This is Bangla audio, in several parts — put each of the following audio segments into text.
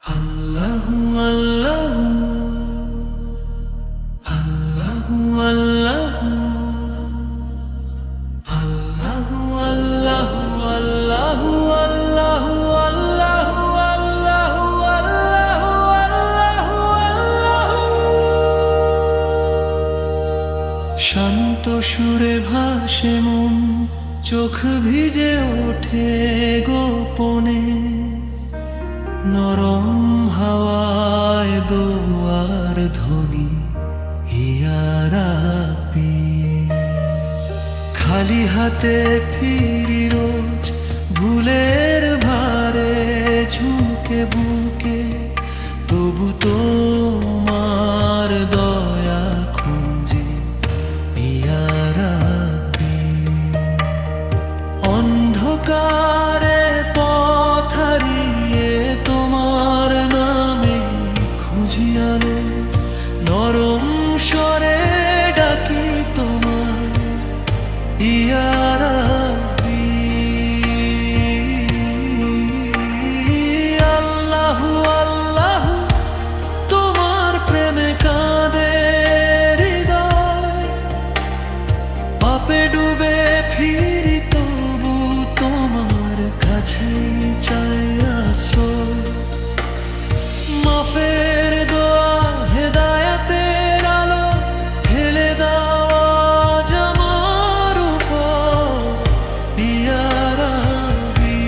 আল্লাহু আল্লাহু আল্লাহু আল্লাহু আল্লাহু আল্লাহু আল্লাহু আল্লাহু আল্লাহু আল্লাহু আল্লাহু আল্লাহু শান্ত সুরে ভাসে মন, চোখ ভিজে ওঠে গোপনে, নরম হাওয়ায় দোয়ার ধ্বনি ইয়া রাব্বি। খালি হাতে ফিরি রোজ ভুলের ভারে ঝুঁকে বুকে, তবু তোমার দয়া খুঁজি ইয়া রাব্বি। অন্ধকারে পথ হারিয়ে তোমার নামে খুঁজি আলো, নরম স্বরে ডাকি তোমার ইয়া রাব্বি। আল্লাহু আল্লাহু তোমার প্রেমে কাঁদে হৃদয়, পাপে ডুবে ফিরি তবু তোমার কাছেই চাই আশ্রয়। মাফের দোয়া হেদায়েতের আলো ফেলে দাও আজ আমার উপর ইয়া রাব্বি।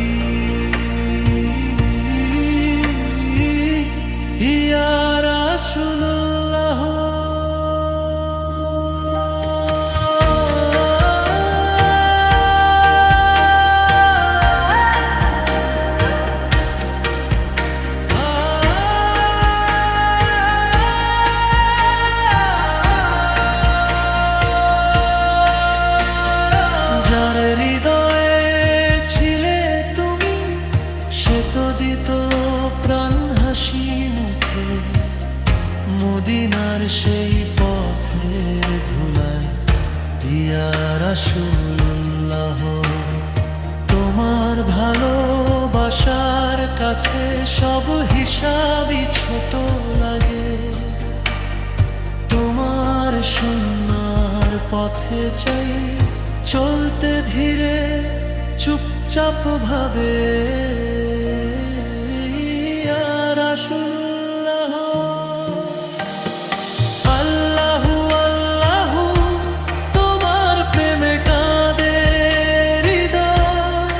ইয়া রাসূলুল্লাহ। যার হৃদয়ে ছিলে তুমি, সে তো দিত প্রাণ হাসি মুখে, মদিনার সেই পথের ধুলায় ইয়া রাসূলুল্লাহ। তোমার ভালোবাসার কাছে সব হিসাবই ছোট লাগে, তোমার সুন্নাহর পথে চাই চলতে ধীরে চুপচাপ ভাবে ইয়া রাসূলুল্লাহ। আল্লাহু আল্লাহু তোমার প্রেমে কাঁদে হৃদয়,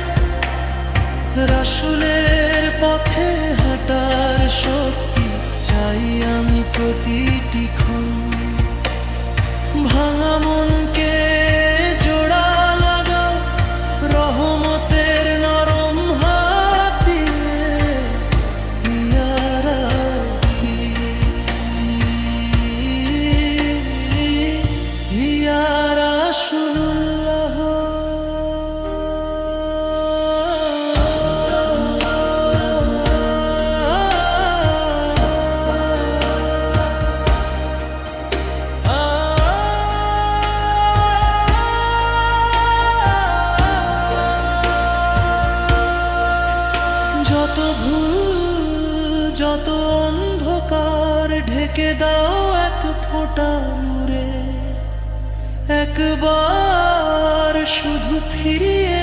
রাসূলের পথে হাঁটার শক্তি চাই আমি প্রতিটি ক্ষণ। ভাঙা মনকে জোড়া লাগাও রহমতের নরম হাত দিয়ে ইয়া রাব্বি। ইয়া রাসূলুল্লাহ। যত ভুল যত অন্ধকার ঢেকে দাও এক ফোঁটা নূরে, একবার শুধু ফিরিয়ে